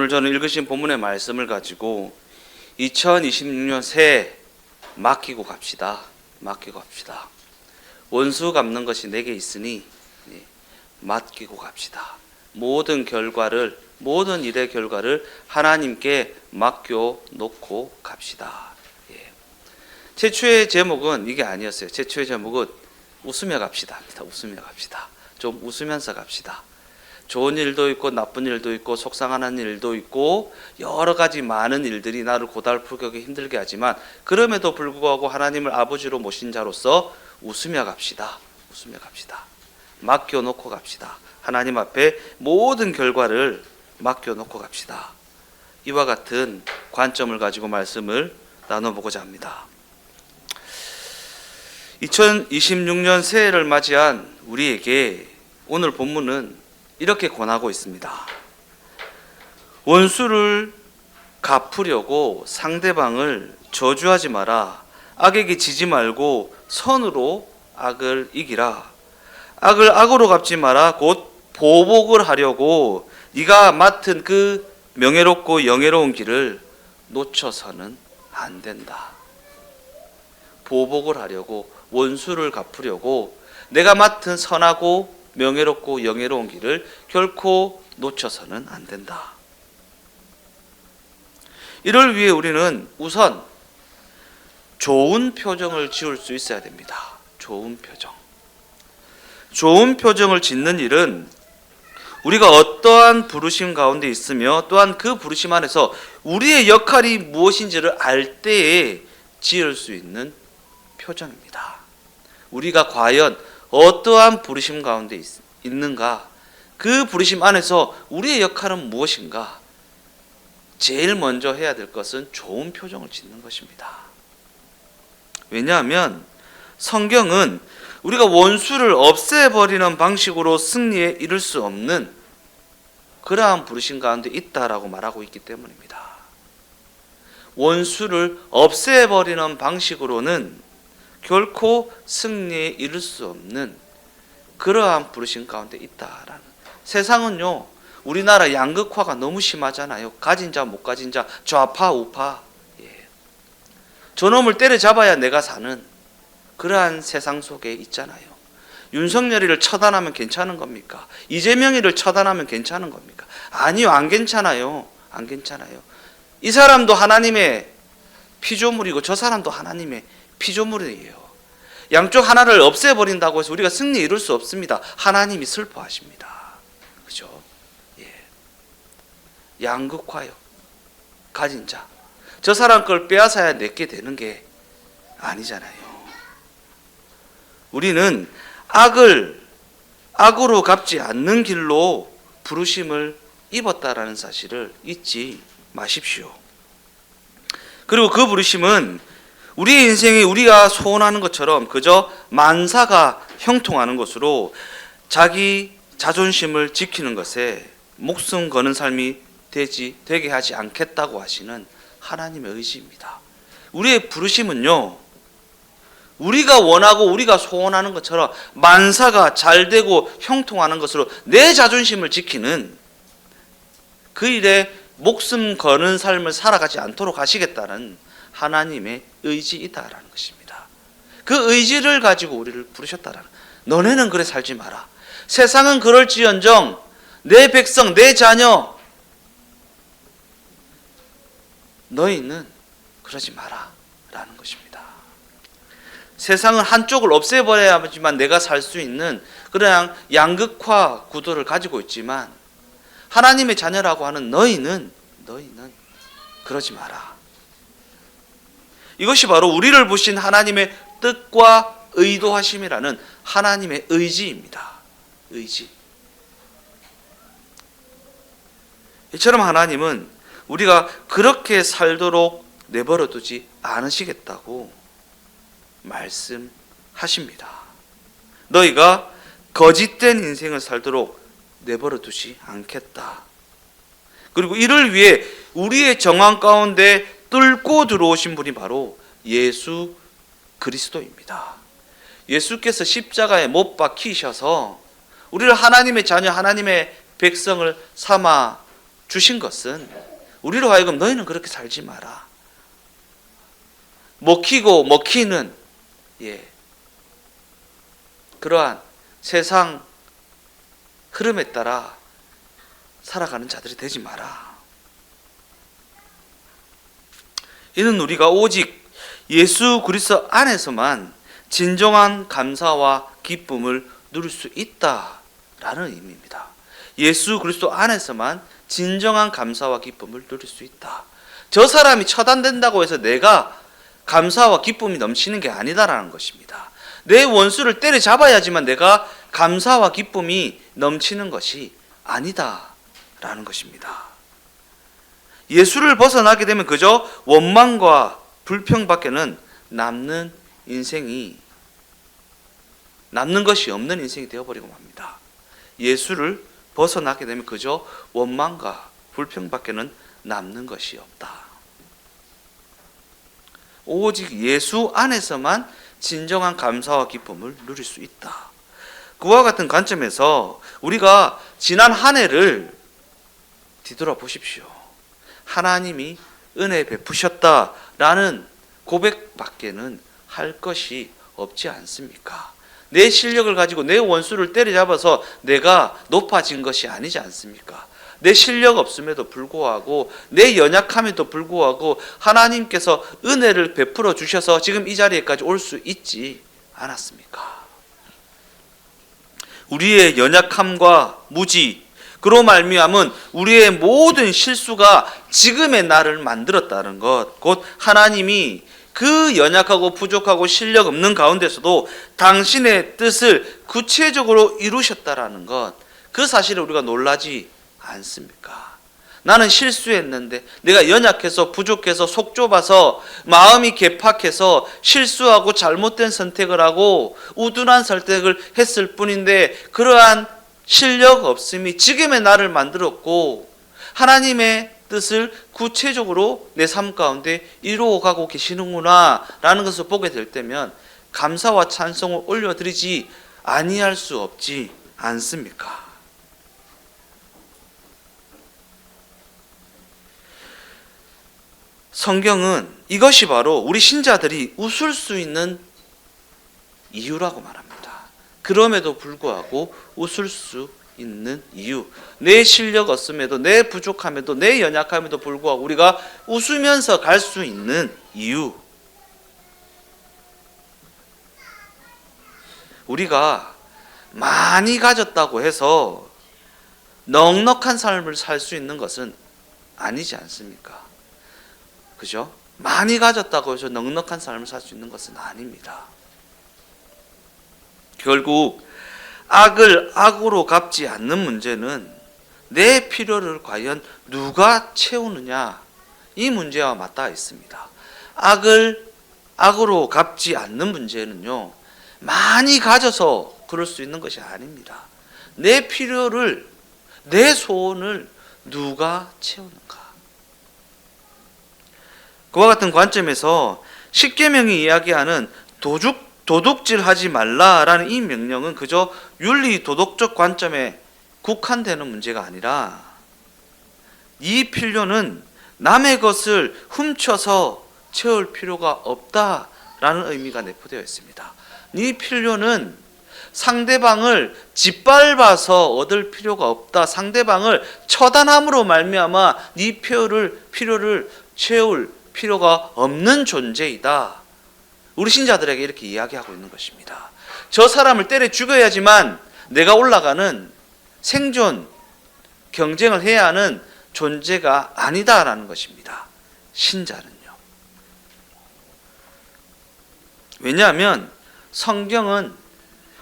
오늘 저는 읽으신 본문의 말씀을 가지고 2026년 새해 맡기고 갑시다. 맡기고 갑시다. 원수 갚는 것이 내게 있으니 맡기고 갑시다. 모든 일의 결과를 하나님께 맡겨 놓고 갑시다. 최초의 제목은 이게 아니었어요. 최초의 제목은 웃으며 갑시다. 웃으며 갑시다. 좀 웃으면서 갑시다. 좋은 일도 있고 나쁜 일도 있고 속상한 일도 있고 여러 가지 많은 일들이 나를 고달프게 힘들게 하지만 그럼에도 불구하고 하나님을 아버지로 모신 자로서 웃으며 갑시다. 웃으며 갑시다. 맡겨놓고 갑시다. 하나님 앞에 모든 결과를 맡겨놓고 갑시다. 이와 같은 관점을 가지고 말씀을 나눠보고자 합니다. 2026년 새해를 맞이한 우리에게 오늘 본문은 이렇게 권하고 있습니다. 원수를 갚으려고 상대방을 저주하지 마라. 악에게 지지 말고 선으로 악을 이기라. 악을 악으로 갚지 마라. 곧 보복을 하려고 네가 맡은 그 명예롭고 영예로운 길을 놓쳐서는 안 된다. 보복을 하려고, 원수를 갚으려고 내가 맡은 선하고 명예롭고 영예로운 길을 결코 놓쳐서는 안 된다. 이를 위해 우리는 우선 좋은 표정을 지을 수 있어야 됩니다. 좋은 표정. 좋은 표정을 짓는 일은 우리가 어떠한 부르심 가운데 있으며 또한 그 부르심 안에서 우리의 역할이 무엇인지를 알 때에 지을 수 있는 표정입니다. 우리가 과연 어떠한 부르심 가운데 있는가? 그 부르심 안에서 우리의 역할은 무엇인가? 제일 먼저 해야 될 것은 좋은 표정을 짓는 것입니다. 왜냐하면 성경은 우리가 원수를 없애버리는 방식으로 승리에 이를 수 없는 그러한 부르심 가운데 있다라고 말하고 있기 때문입니다. 원수를 없애버리는 방식으로는 결코 승리에 이를 수 없는 그러한 부르심 가운데 있다라는. 세상은요, 우리나라 양극화가 너무 심하잖아요. 가진 자 못 가진 자, 좌파 우파. 저놈을 때려잡아야 내가 사는 그러한 세상 속에 있잖아요. 윤석열이를 처단하면 괜찮은 겁니까? 이재명이를 처단하면 괜찮은 겁니까? 아니요, 안 괜찮아요. 안 괜찮아요. 이 사람도 하나님의 피조물이고 저 사람도 하나님의 피조물이에요. 양쪽 하나를 없애버린다고 해서 우리가 승리 이룰 수 없습니다. 하나님이 슬퍼하십니다. 그죠? 양극화요. 가진 자. 저 사람 걸 빼앗아야 내게 되는 게 아니잖아요. 우리는 악으로 갚지 않는 길로 부르심을 입었다라는 사실을 잊지 마십시오. 그리고 그 부르심은 우리의 인생에 우리가 소원하는 것처럼 그저 만사가 형통하는 것으로 자기 자존심을 지키는 것에 목숨 거는 삶이 되게 하지 않겠다고 하시는 하나님의 의지입니다. 우리의 부르심은요, 우리가 원하고 우리가 소원하는 것처럼 만사가 잘 되고 형통하는 것으로 내 자존심을 지키는 그 일에 목숨 거는 삶을 살아가지 않도록 하시겠다는 하나님의 의지이다라는 것입니다. 그 의지를 가지고 우리를 부르셨다라는. 너네는 그래 살지 마라. 세상은 그럴지언정 내 백성, 내 자녀, 너희는 그러지 마라 라는 것입니다. 세상은 한쪽을 없애버려야지만 내가 살 수 있는 그런 양극화 구도를 가지고 있지만 하나님의 자녀라고 하는 너희는 그러지 마라. 이것이 바로 우리를 부신 하나님의 뜻과 의도하심이라는 하나님의 의지입니다. 의지. 이처럼 하나님은 우리가 그렇게 살도록 내버려 두지 않으시겠다고 말씀하십니다. 너희가 거짓된 인생을 살도록 내버려 두지 않겠다. 그리고 이를 위해 우리의 정황 가운데 뚫고 들어오신 분이 바로 예수 그리스도입니다. 예수께서 십자가에 못 박히셔서 우리를 하나님의 자녀, 하나님의 백성을 삼아 주신 것은 우리로 하여금 너희는 그렇게 살지 마라. 먹히고 먹히는 그러한 세상 흐름에 따라 살아가는 자들이 되지 마라. 이는 우리가 오직 예수 그리스도 안에서만 진정한 감사와 기쁨을 누릴 수 있다라는 의미입니다. 예수 그리스도 안에서만 진정한 감사와 기쁨을 누릴 수 있다. 저 사람이 처단된다고 해서 내가 감사와 기쁨이 넘치는 게 아니다라는 것입니다. 내 원수를 때려잡아야지만 내가 감사와 기쁨이 넘치는 것이 아니다라는 것입니다. 예수를 벗어나게 되면 그저 원망과 불평밖에는 남는 것이 없는 인생이 되어버리고 맙니다. 예수를 벗어나게 되면 그저 원망과 불평밖에는 남는 것이 없다. 오직 예수 안에서만 진정한 감사와 기쁨을 누릴 수 있다. 그와 같은 관점에서 우리가 지난 한 해를 뒤돌아보십시오. 하나님이 은혜 베푸셨다라는 고백밖에는 할 것이 없지 않습니까? 내 실력을 가지고 내 원수를 때려잡아서 내가 높아진 것이 아니지 않습니까? 내 실력 없음에도 불구하고 내 연약함에도 불구하고 하나님께서 은혜를 베풀어 주셔서 지금 이 자리에까지 올 수 있지 않았습니까? 우리의 연약함과 무지, 그로 말미암은 우리의 모든 실수가 지금의 나를 만들었다는 것, 곧 하나님이 그 연약하고 부족하고 실력 없는 가운데서도 당신의 뜻을 구체적으로 이루셨다라는 것, 그 사실을 우리가 놀라지 않습니까? 나는 실수했는데, 내가 연약해서 부족해서 속 좁아서 마음이 개팍해서 실수하고 잘못된 선택을 하고 우둔한 선택을 했을 뿐인데, 그러한 실력 없음이 지금의 나를 만들었고 하나님의 뜻을 구체적으로 내 삶 가운데 이루어가고 계시는구나 라는 것을 보게 될 때면 감사와 찬송을 올려드리지 아니할 수 없지 않습니까? 성경은 이것이 바로 우리 신자들이 웃을 수 있는 이유라고 말합니다. 그럼에도 불구하고 웃을 수 있는 이유, 내 실력 없음에도 내 부족함에도 내 연약함에도 불구하고 우리가 웃으면서 갈 수 있는 이유, 우리가 많이 가졌다고 해서 넉넉한 삶을 살 수 있는 것은 아니지 않습니까? 그죠? 많이 가졌다고 해서 넉넉한 삶을 살 수 있는 것은 아닙니다. 결국 악을 악으로 갚지 않는 문제는 내 필요를 과연 누가 채우느냐, 이 문제와 맞닿아 있습니다. 악을 악으로 갚지 않는 문제는요, 많이 가져서 그럴 수 있는 것이 아닙니다. 내 필요를, 내 소원을 누가 채우는가? 그와 같은 관점에서 십계명이 이야기하는 도둑질하지 말라라는 이 명령은 그저 윤리 도덕적 관점에 국한되는 문제가 아니라 이 필요는 남의 것을 훔쳐서 채울 필요가 없다라는 의미가 내포되어 있습니다. 이 필요는 상대방을 짓밟아서 얻을 필요가 없다. 상대방을 처단함으로 말미암아 네 필요를 채울 필요가 없는 존재이다. 우리 신자들에게 이렇게 이야기하고 있는 것입니다. 저 사람을 때려 죽여야지만 내가 올라가는 생존, 경쟁을 해야 하는 존재가 아니다라는 것입니다. 신자는요. 왜냐하면 성경은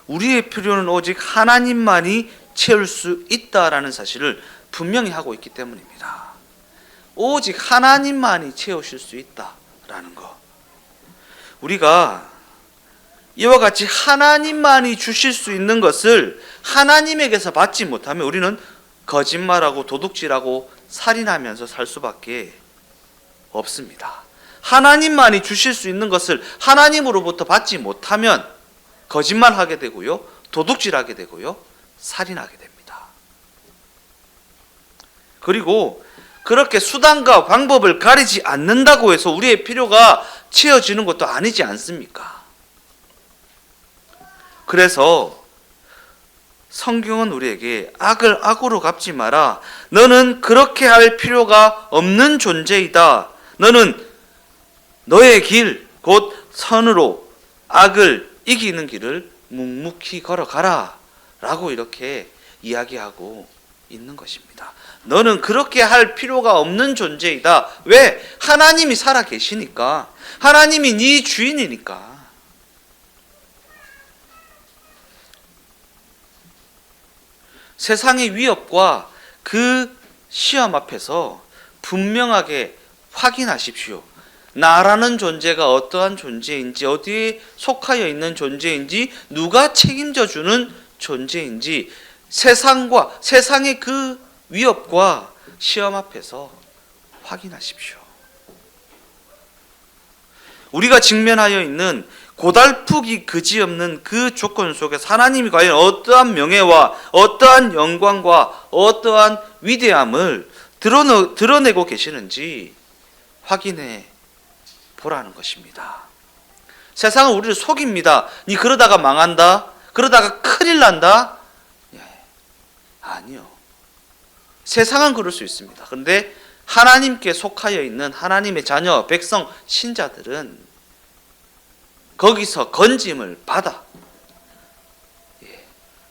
우리의 필요는 오직 하나님만이 채울 수 있다라는 사실을 분명히 하고 있기 때문입니다. 오직 하나님만이 채우실 수 있다라는 것. 우리가 이와 같이 하나님만이 주실 수 있는 것을 하나님에게서 받지 못하면 우리는 거짓말하고 도둑질하고 살인하면서 살 수밖에 없습니다. 하나님만이 주실 수 있는 것을 하나님으로부터 받지 못하면 거짓말하게 되고요, 도둑질하게 되고요, 살인하게 됩니다. 그리고 그렇게 수단과 방법을 가리지 않는다고 해서 우리의 필요가 채워지는 것도 아니지 않습니까? 그래서 성경은 우리에게 악을 악으로 갚지 마라. 너는 그렇게 할 필요가 없는 존재이다. 너는 너의 길, 곧 선으로 악을 이기는 길을 묵묵히 걸어가라. 라고 이렇게 이야기하고 있는 것입니다. 너는 그렇게 할 필요가 없는 존재이다. 왜? 하나님이 살아 계시니까. 하나님이 네 주인이니까. 세상의 위협과 그 시험 앞에서 분명하게 확인하십시오. 나라는 존재가 어떠한 존재인지, 어디에 속하여 있는 존재인지, 누가 책임져 주는 존재인지, 세상의 그 위협과 시험 앞에서 확인하십시오. 우리가 직면하여 있는 고달프기 그지없는 그 조건 속에서 하나님이 과연 어떠한 명예와 어떠한 영광과 어떠한 위대함을 드러내고 계시는지 확인해 보라는 것입니다. 세상은 우리를 속입니다. 니 그러다가 망한다? 그러다가 큰일 난다? 아니요. 세상은 그럴 수 있습니다. 그런데 하나님께 속하여 있는 하나님의 자녀, 백성, 신자들은 거기서 건짐을 받아,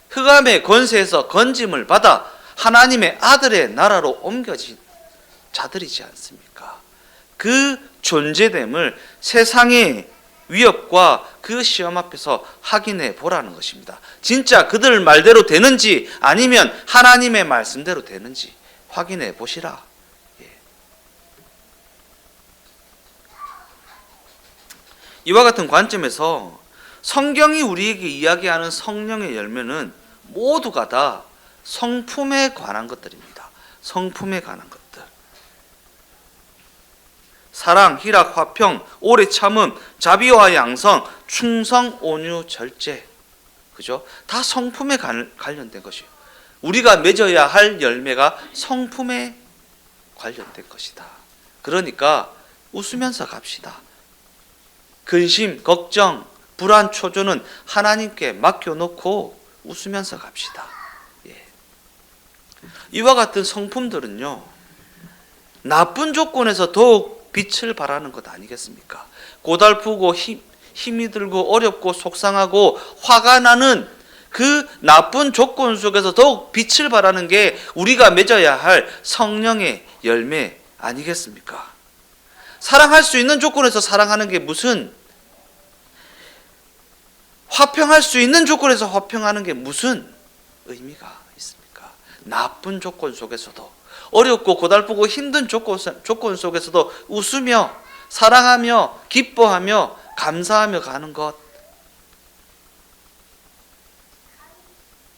흑암의 권세에서 건짐을 받아 하나님의 아들의 나라로 옮겨진 자들이지 않습니까? 그 존재됨을 세상의 위협과 그 시험 앞에서 확인해 보라는 것입니다. 진짜 그들 말대로 되는지 아니면 하나님의 말씀대로 되는지 확인해 보시라. 이와 같은 관점에서 성경이 우리에게 이야기하는 성령의 열매는 모두가 다 성품에 관한 것들입니다. 성품에 관한 것들. 사랑, 희락, 화평, 오래 참음, 자비와 양성, 충성, 온유, 절제. 그죠? 다 성품에 관련된 것이에요. 우리가 맺어야 할 열매가 성품에 관련된 것이다. 그러니까 웃으면서 갑시다. 근심, 걱정, 불안, 초조는 하나님께 맡겨놓고 웃으면서 갑시다. 이와 같은 성품들은요, 나쁜 조건에서 더욱 빛을 발하는 것 아니겠습니까? 고달프고 힘이 들고 어렵고 속상하고 화가 나는 그 나쁜 조건 속에서 더욱 빛을 발하는 게 우리가 맺어야 할 성령의 열매 아니겠습니까? 사랑할 수 있는 조건에서 사랑하는 게 무슨, 화평할 수 있는 조건에서 화평하는 게 무슨 의미가 있습니까? 나쁜 조건 속에서도, 어렵고 고달프고 힘든 조건 속에서도 웃으며 사랑하며 기뻐하며 감사하며 가는 것,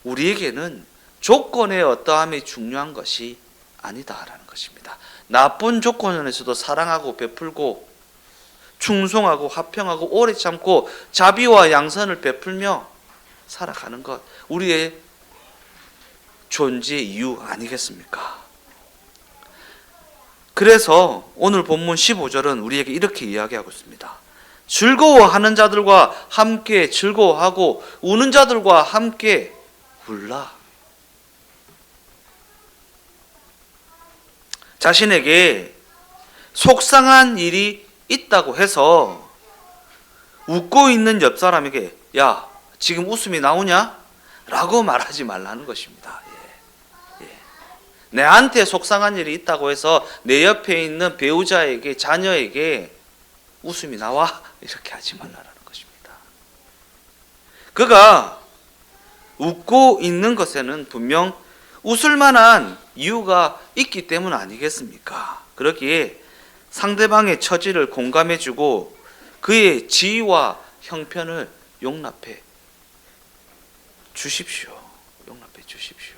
우리에게는 조건의 어떠함이 중요한 것이 아니다라는 것입니다. 나쁜 조건에서도 사랑하고 베풀고 충성하고 화평하고 오래 참고 자비와 양선을 베풀며 살아가는 것, 우리의 존재의 이유 아니겠습니까? 그래서 오늘 본문 15절은 우리에게 이렇게 이야기하고 있습니다. 즐거워하는 자들과 함께 즐거워하고 우는 자들과 함께 울라. 자신에게 속상한 일이 있다고 해서 웃고 있는 옆 사람에게 야, 지금 웃음이 나오냐? 라고 말하지 말라는 것입니다. 내한테 속상한 일이 있다고 해서 내 옆에 있는 배우자에게, 자녀에게 웃음이 나와? 이렇게 하지 말라는 것입니다. 그가 웃고 있는 것에는 분명 웃을 만한 이유가 있기 때문 아니겠습니까? 그러기에 상대방의 처지를 공감해주고 그의 지위와 형편을 용납해 주십시오. 용납해 주십시오.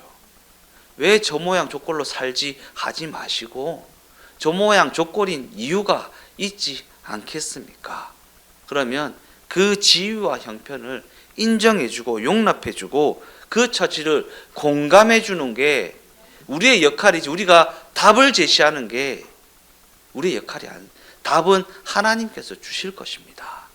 왜 저 모양 저 꼴로 살지 하지 마시고 저 모양 저 꼴인 이유가 있지 않겠습니까? 그러면 그 지위와 형편을 인정해주고 용납해주고 그 처지를 공감해주는 게 우리의 역할이지, 우리가 답을 제시하는 게 우리의 역할이 아니에요. 답은 하나님께서 주실 것입니다.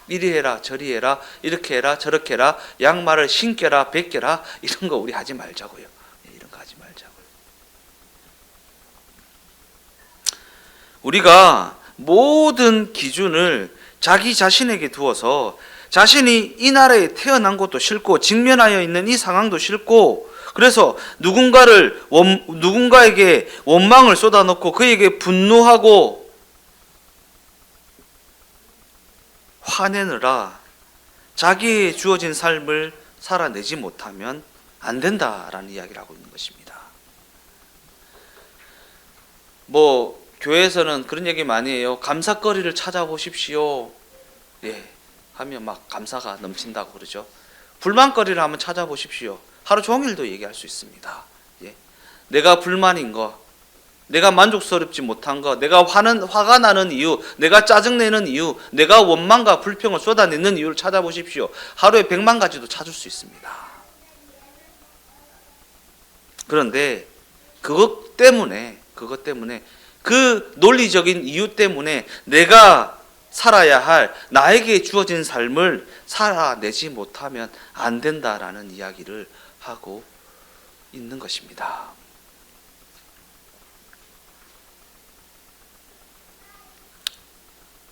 이리 해라 저리 해라 이렇게 해라 저렇게 해라 양말을 신겨라 벗겨라 이런 거 우리 하지 말자고요. 이런 거 하지 말자고요. 우리가 모든 기준을 자기 자신에게 두어서 자신이 이 나라에 태어난 것도 싫고 직면하여 있는 이 상황도 싫고 그래서 누군가에게 원망을 쏟아놓고 그에게 분노하고 화내느라 자기의 주어진 삶을 살아내지 못하면 안 된다라는 이야기를 하고 있는 것입니다. 교회에서는 그런 얘기 많이 해요. 감사거리를 찾아보십시오. 하면 막 감사가 넘친다고 그러죠. 불만거리를 한번 찾아보십시오. 하루 종일도 얘기할 수 있습니다. 내가 불만인 거, 내가 만족스럽지 못한 거, 내가 화가 나는 이유, 내가 짜증내는 이유, 내가 원망과 불평을 쏟아내는 이유를 찾아보십시오. 하루에 100만 가지도 찾을 수 있습니다. 그런데 그것 때문에 그 논리적인 이유 때문에 내가 살아야 할 나에게 주어진 삶을 살아내지 못하면 안 된다라는 이야기를 하고 있는 것입니다.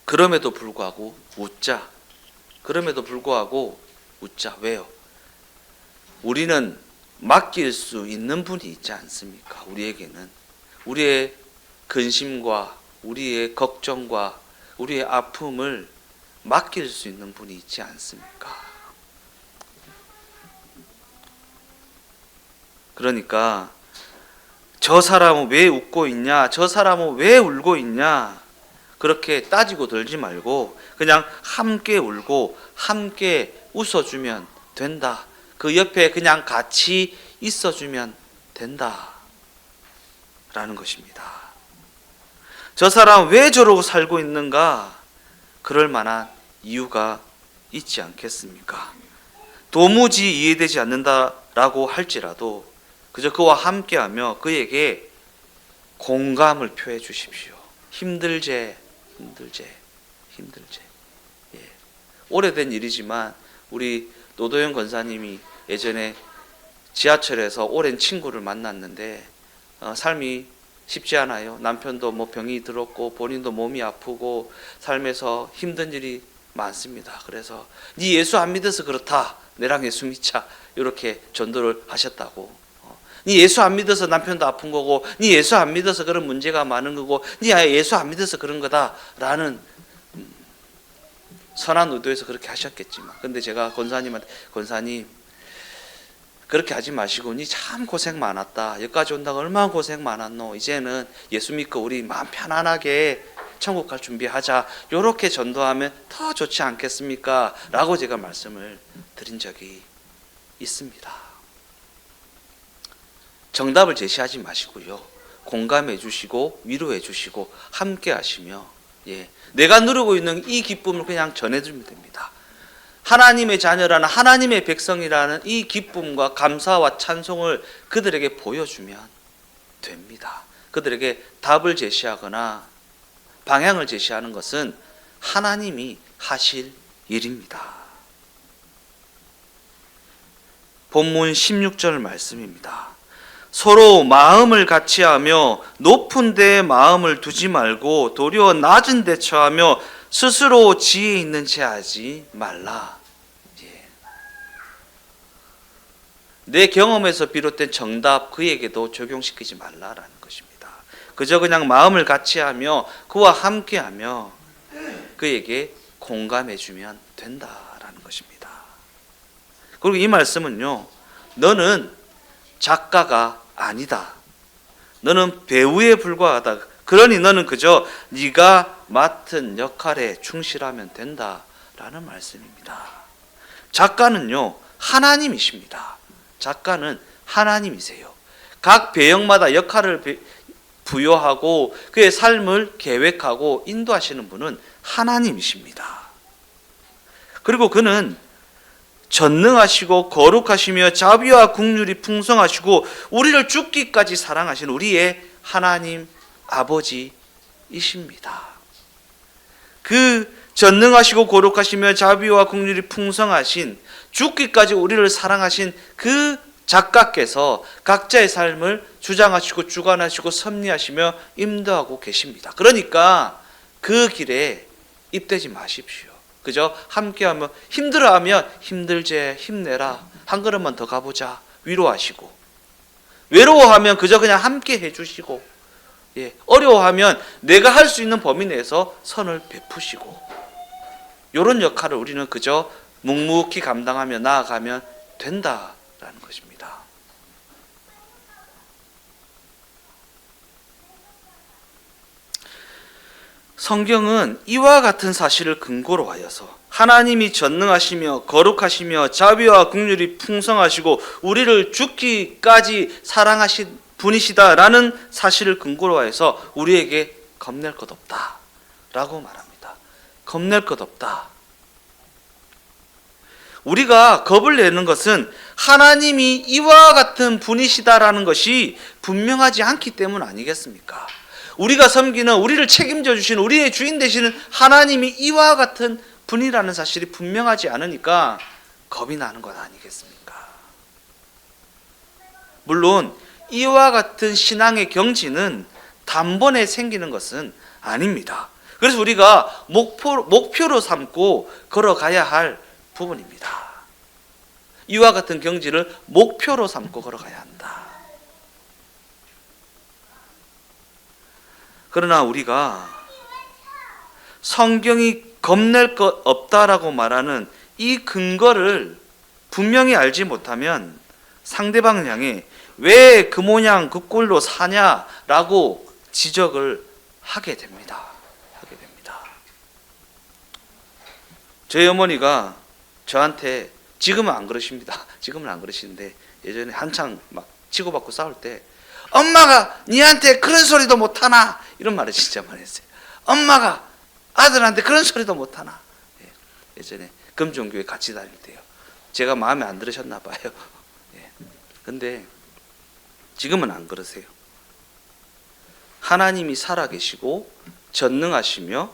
그럼에도 불구하고 웃자. 왜요? 우리는 맡길 수 있는 분이 있지 않습니까? 우리에게는 우리의 근심과 우리의 걱정과 우리의 아픔을 맡길 수 있는 분이 있지 않습니까? 그러니까 저 사람은 왜 웃고 있냐? 저 사람은 왜 울고 있냐? 그렇게 따지고 들지 말고 그냥 함께 울고 함께 웃어주면 된다. 그 옆에 그냥 같이 있어주면 된다. 라는 것입니다. 저 사람 왜 저러고 살고 있는가? 그럴 만한 이유가 있지 않겠습니까? 도무지 이해되지 않는다라고 할지라도 그저 그와 함께하며 그에게 공감을 표해 주십시오. 힘들제. 오래된 일이지만 우리 노도현 권사님이 예전에 지하철에서 오랜 친구를 만났는데 삶이 쉽지 않아요. 남편도 병이 들었고 본인도 몸이 아프고 삶에서 힘든 일이 많습니다. 그래서 네 예수 안 믿어서 그렇다. 내랑 예수 믿자. 이렇게 전도를 하셨다고. 네 예수 안 믿어서 남편도 아픈 거고 네 예수 안 믿어서 그런 문제가 많은 거고 네 예수 안 믿어서 그런 거다라는 선한 의도에서 그렇게 하셨겠지만 근데 제가 권사님한테 권사님 그렇게 하지 마시고 니 참 고생 많았다. 여기까지 온다고 얼마나 고생 많았노. 이제는 예수 믿고 우리 마음 편안하게 천국 갈 준비하자. 이렇게 전도하면 더 좋지 않겠습니까? 라고 제가 말씀을 드린 적이 있습니다. 정답을 제시하지 마시고요. 공감해 주시고 위로해 주시고 함께 하시며 내가 누리고 있는 이 기쁨을 그냥 전해주면 됩니다. 하나님의 자녀라는 하나님의 백성이라는 이 기쁨과 감사와 찬송을 그들에게 보여주면 됩니다. 그들에게 답을 제시하거나 방향을 제시하는 것은 하나님이 하실 일입니다. 본문 16절 말씀입니다. 서로 마음을 같이하며 높은 데에 마음을 두지 말고 도리어 낮은 데 처하며 스스로 지혜 있는 채 하지 말라. 내 경험에서 비롯된 정답 그에게도 적용시키지 말라라는 것입니다. 그저 그냥 마음을 같이하며 그와 함께하며 그에게 공감해주면 된다라는 것입니다. 그리고 이 말씀은요, 너는 작가가 아니다. 너는 배우에 불과하다. 그러니 너는 그저 네가 맡은 역할에 충실하면 된다라는 말씀입니다. 작가는요, 하나님이십니다. 작가는 하나님이세요. 각 배역마다 역할을 부여하고 그의 삶을 계획하고 인도하시는 분은 하나님이십니다. 그리고 그는 전능하시고 거룩하시며 자비와 긍휼이 풍성하시고 우리를 죽기까지 사랑하신 우리의 하나님 아버지이십니다. 그 전능하시고 거룩하시며 자비와 긍휼이 풍성하신, 죽기까지 우리를 사랑하신 그 작가께서 각자의 삶을 주장하시고 주관하시고 섭리하시며 인도하고 계십니다. 그러니까 그 길에 입되지 마십시오. 그죠? 함께하면, 힘들어하면 힘들제, 힘내라, 한 걸음만 더 가보자 위로하시고, 외로워하면 그저 그냥 함께 해주시고, 어려워하면 내가 할 수 있는 범위 내에서 선을 베푸시고, 이런 역할을 우리는 그저 묵묵히 감당하며 나아가면 된다라는 것입니다. 성경은 이와 같은 사실을 근거로 하여서 하나님이 전능하시며 거룩하시며 자비와 긍휼이 풍성하시고 우리를 죽기까지 사랑하신 분이시다라는 사실을 근거로 하여서 우리에게 겁낼 것 없다라고 말합니다. 겁낼 것 없다. 우리가 겁을 내는 것은 하나님이 이와 같은 분이시다라는 것이 분명하지 않기 때문 아니겠습니까? 우리가 섬기는, 우리를 책임져 주시는, 우리의 주인 되시는 하나님이 이와 같은 분이라는 사실이 분명하지 않으니까 겁이 나는 것 아니겠습니까? 물론 이와 같은 신앙의 경지는 단번에 생기는 것은 아닙니다. 그래서 우리가 목표로 삼고 걸어가야 할 부분입니다. 이와 같은 경지를 목표로 삼고 걸어가야 한다. 그러나 우리가 성경이 겁낼 것 없다라고 말하는 이 근거를 분명히 알지 못하면 상대방을 향해 왜 그 모양 그 꼴로 사냐라고 지적을 하게 됩니다. 저희 어머니가 저한테, 지금은 안 그러십니다. 지금은 안 그러시는데 예전에 한창 막 치고받고 싸울 때, 엄마가 니한테 그런 소리도 못하나, 이런 말을 진짜 많이 했어요. 엄마가 아들한테 그런 소리도 못하나. 예전에 금종교회 같이 다닐 때요. 제가 마음에 안 들으셨나 봐요. 근데 지금은 안 그러세요. 하나님이 살아계시고 전능하시며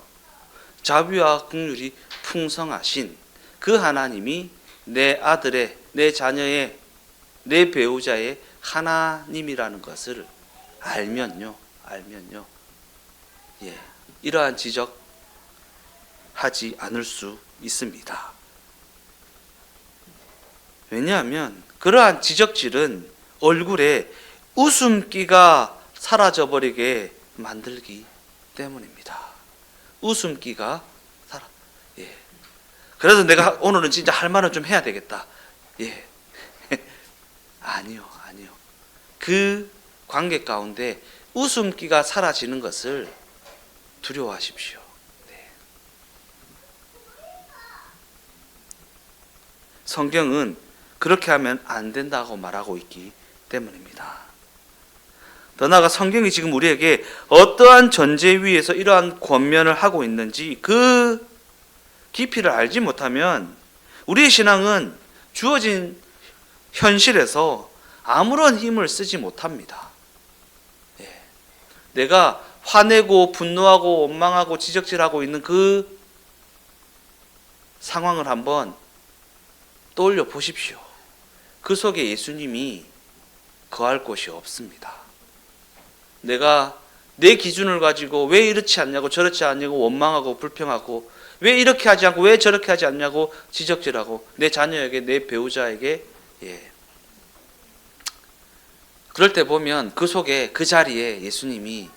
자비와 긍휼이 풍성하신 그 하나님이 내 아들의, 내 자녀의, 내 배우자의 하나님이라는 것을 알면요, 이러한 지적하지 않을 수 있습니다. 왜냐하면 그러한 지적질은 얼굴에 웃음기가 사라져버리게 만들기 때문입니다. 웃음기가 그래서 내가 오늘은 진짜 할 말은 좀 해야 되겠다. 아니요. 그 관계 가운데 웃음기가 사라지는 것을 두려워하십시오. 성경은 그렇게 하면 안 된다고 말하고 있기 때문입니다. 더 나아가 성경이 지금 우리에게 어떠한 전제 위에서 이러한 권면을 하고 있는지 그 깊이를 알지 못하면 우리의 신앙은 주어진 현실에서 아무런 힘을 쓰지 못합니다. 내가 화내고 분노하고 원망하고 지적질하고 있는 그 상황을 한번 떠올려 보십시오. 그 속에 예수님이 거할 곳이 없습니다. 내가 내 기준을 가지고 왜 이렇지 않냐고 저렇지 않냐고 원망하고 불평하고, 왜 이렇게 하지 않고 왜 저렇게 하지 않냐고 지적질하고, 내 자녀에게, 내 배우자에게, 그럴 때 보면 그 속에, 그 자리에 예수님이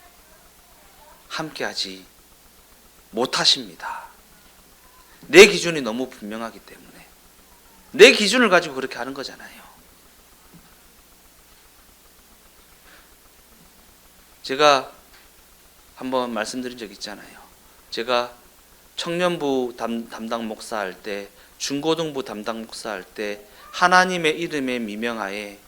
함께하지 못하십니다. 내 기준이 너무 분명하기 때문에. 내 기준을 가지고 그렇게 하는 거잖아요. 제가 한번 말씀드린 적 있잖아요. 제가 청년부 담당 목사할 때, 중고등부 담당 목사할 때 하나님의 이름의 미명하에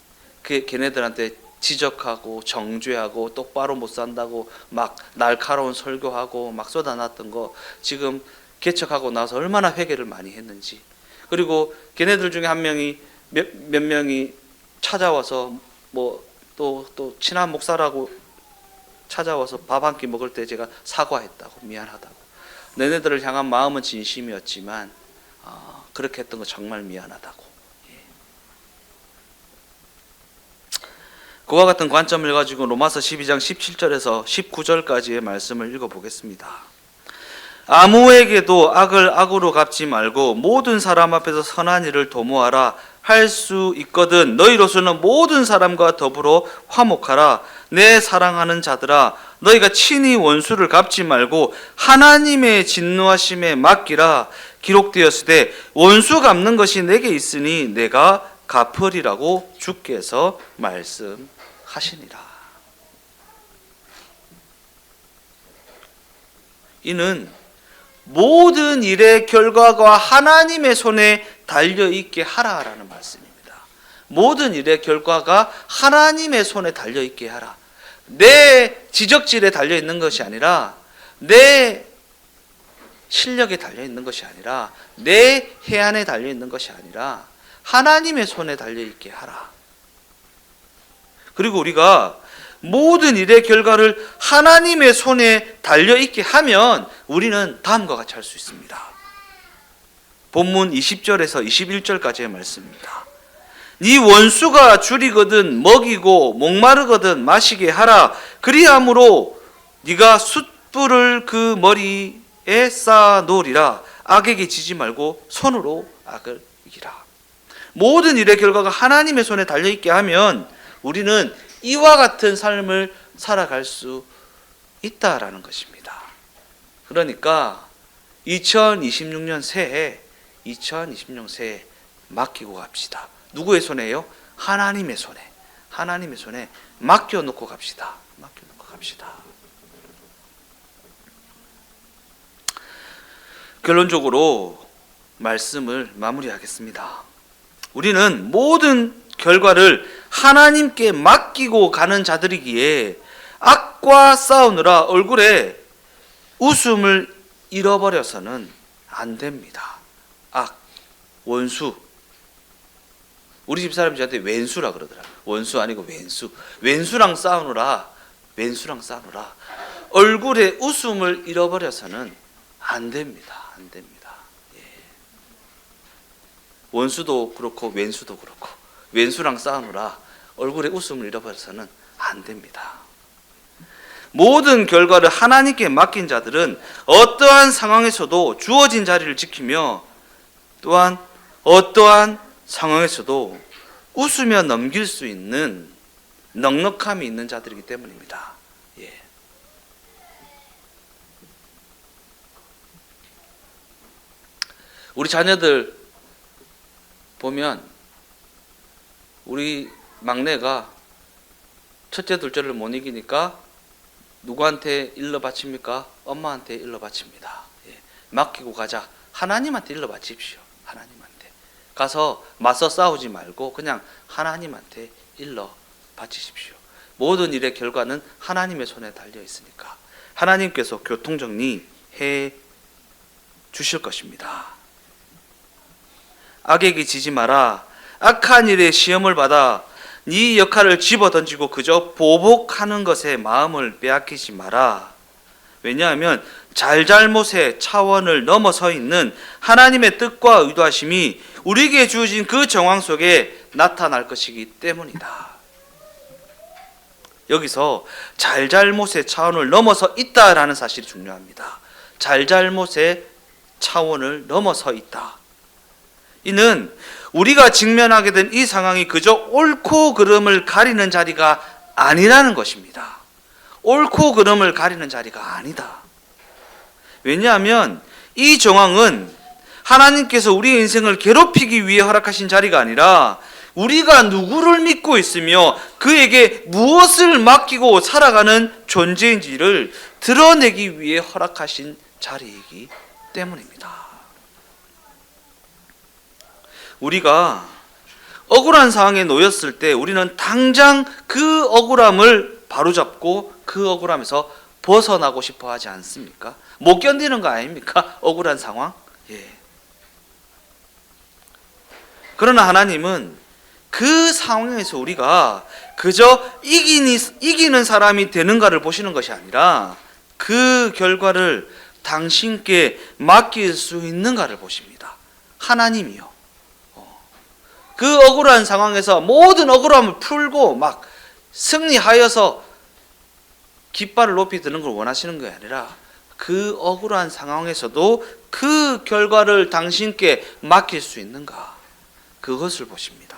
걔네들한테 지적하고 정죄하고 똑바로 못 산다고 막 날카로운 설교하고 막 쏟아놨던 거 지금 개척하고 나서 얼마나 회개를 많이 했는지, 그리고 걔네들 중에 한 명이 몇 명이 찾아와서 뭐 또 친한 목사라고 찾아와서 밥 한 끼 먹을 때 제가 사과했다고, 미안하다고. 너네들을 향한 마음은 진심이었지만 그렇게 했던 거 정말 미안하다고. 그와 같은 관점을 가지고 로마서 12장 17절에서 19절까지의 말씀을 읽어보겠습니다. 아무에게도 악을 악으로 갚지 말고 모든 사람 앞에서 선한 일을 도모하라. 할 수 있거든 너희로서는 모든 사람과 더불어 화목하라. 내 사랑하는 자들아, 너희가 친히 원수를 갚지 말고 하나님의 진노하심에 맡기라. 기록되었으되 원수 갚는 것이 내게 있으니 내가 갚으리라고 주께서 말씀하시니라. 이는 모든 일의 결과가 하나님의 손에 달려있게 하라라는 말씀입니다. 모든 일의 결과가 하나님의 손에 달려있게 하라. 내 지적질에 달려있는 것이 아니라, 내 실력에 달려있는 것이 아니라, 내 해안에 달려있는 것이 아니라 하나님의 손에 달려있게 하라. 그리고 우리가 모든 일의 결과를 하나님의 손에 달려있게 하면 우리는 다음과 같이 할 수 있습니다. 본문 20절에서 21절까지의 말씀입니다. 네 원수가 줄이거든 먹이고 목마르거든 마시게 하라. 그리함으로 네가 숯불을 그 머리에 쌓아 놓으리라. 악에게 지지 말고 손으로 악을 이기라. 모든 일의 결과가 하나님의 손에 달려있게 하면 우리는 이와 같은 삶을 살아갈 수 있다라는 것입니다. 그러니까 2026년 새해 맡기고 갑시다. 누구의 손에요? 하나님의 손에. 하나님의 손에 맡겨놓고 갑시다. 맡겨놓고 갑시다. 결론적으로 말씀을 마무리하겠습니다. 우리는 모든 결과를 하나님께 맡기고 가는 자들이기에 악과 싸우느라 얼굴에 웃음을 잃어버려서는 안 됩니다. 악, 원수. 우리 집사람이 저한테 왼수라 그러더라고요. 원수 아니고 왼수. 왼수랑 싸우느라 얼굴에 웃음을 잃어버려서는 안 됩니다. 안 됩니다. 예. 원수도 그렇고 왼수도 그렇고 왼수랑 싸우느라 얼굴에 웃음을 잃어버려서는 안 됩니다. 모든 결과를 하나님께 맡긴 자들은 어떠한 상황에서도 주어진 자리를 지키며 또한 어떠한 상황에서도 웃으며 넘길 수 있는 넉넉함이 있는 자들이기 때문입니다. 예. 우리 자녀들 보면 우리 막내가 첫째 둘째를 못 이기니까 누구한테 일러 바칩니까? 엄마한테 일러 바칩니다. 예. 맡기고 가자. 하나님한테 일러 바칩시오. 하나님한테 가서 맞서 싸우지 말고 그냥 하나님한테 일러 바치십시오. 모든 일의 결과는 하나님의 손에 달려 있으니까 하나님께서 교통정리해 주실 것입니다. 악에게 지지 마라. 악한 일에 시험을 받아 네 역할을 집어던지고 그저 보복하는 것에 마음을 빼앗기지 마라. 왜냐하면 잘잘못의 차원을 넘어서 있는 하나님의 뜻과 의도하심이 우리에게 주어진 그 정황 속에 나타날 것이기 때문이다. 여기서 잘잘못의 차원을 넘어서 있다라는 사실이 중요합니다. 잘잘못의 차원을 넘어서 있다. 이는 우리가 직면하게 된 이 상황이 그저 옳고 그름을 가리는 자리가 아니라는 것입니다. 옳고 그름을 가리는 자리가 아니다. 왜냐하면 이 정황은 하나님께서 우리의 인생을 괴롭히기 위해 허락하신 자리가 아니라 우리가 누구를 믿고 있으며 그에게 무엇을 맡기고 살아가는 존재인지를 드러내기 위해 허락하신 자리이기 때문입니다. 우리가 억울한 상황에 놓였을 때 우리는 당장 그 억울함을 바로잡고 그 억울함에서 벗어나고 싶어 하지 않습니까? 못 견디는 거 아닙니까? 억울한 상황? 예. 그러나 하나님은 그 상황에서 우리가 그저 이기는 사람이 되는가를 보시는 것이 아니라 그 결과를 당신께 맡길 수 있는가를 보십니다. 하나님이요. 그 억울한 상황에서 모든 억울함을 풀고 막 승리하여서 깃발을 높이 드는 걸 원하시는 게 아니라 그 억울한 상황에서도 그 결과를 당신께 맡길 수 있는가, 그것을 보십니다.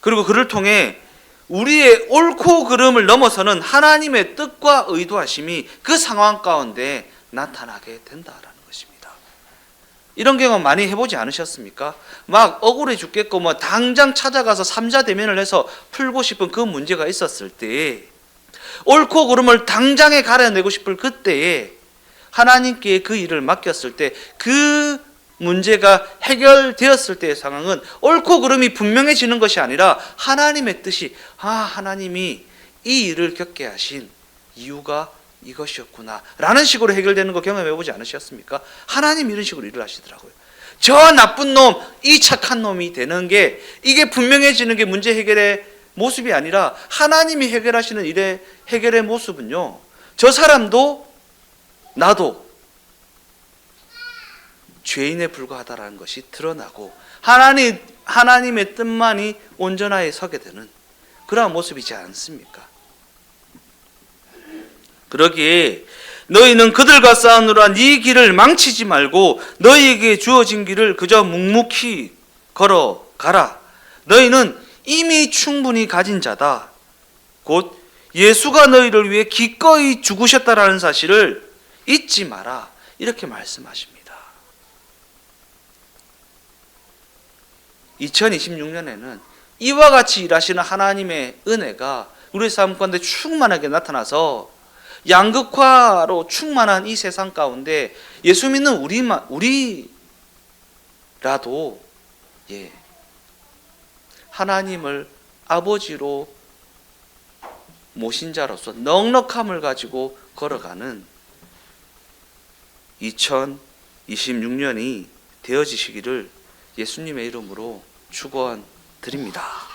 그리고 그를 통해 우리의 옳고 그름을 넘어서는 하나님의 뜻과 의도하심이 그 상황 가운데 나타나게 된다라는 것입니다. 이런 경험 많이 해보지 않으셨습니까? 막 억울해 죽겠고 뭐 당장 찾아가서 삼자 대면을 해서 풀고 싶은 그 문제가 있었을 때, 옳고 그름을 당장에 가려내고 싶을 그때에 하나님께 그 일을 맡겼을 때 그 문제가 해결되었을 때의 상황은 옳고 그름이 분명해지는 것이 아니라 하나님의 뜻이, 하나님이 이 일을 겪게 하신 이유가 이것이었구나 라는 식으로 해결되는 거 경험해보지 않으셨습니까? 하나님 이런 식으로 일을 하시더라고요. 저 나쁜 놈, 이 착한 놈이 되는 게, 이게 분명해지는 게 문제 해결의 모습이 아니라 하나님이 해결하시는 일의 해결의 모습은요, 저 사람도 나도 죄인에 불과하다라는 것이 드러나고 하나님의 뜻만이 온전하게 서게 되는 그러한 모습이지 않습니까? 그러기에 너희는 그들과 싸우느라 네 길을 망치지 말고 너희에게 주어진 길을 그저 묵묵히 걸어가라. 너희는 이미 충분히 가진 자다. 곧 예수가 너희를 위해 기꺼이 죽으셨다라는 사실을 잊지 마라. 이렇게 말씀하십니다. 2026년에는 이와 같이 일하시는 하나님의 은혜가 우리 삶 가운데 충만하게 나타나서 양극화로 충만한 이 세상 가운데 예수 믿는 우리라도 하나님을 아버지로 모신 자로서 넉넉함을 가지고 걸어가는 2026년이 되어지시기를 예수님의 이름으로 축원드립니다.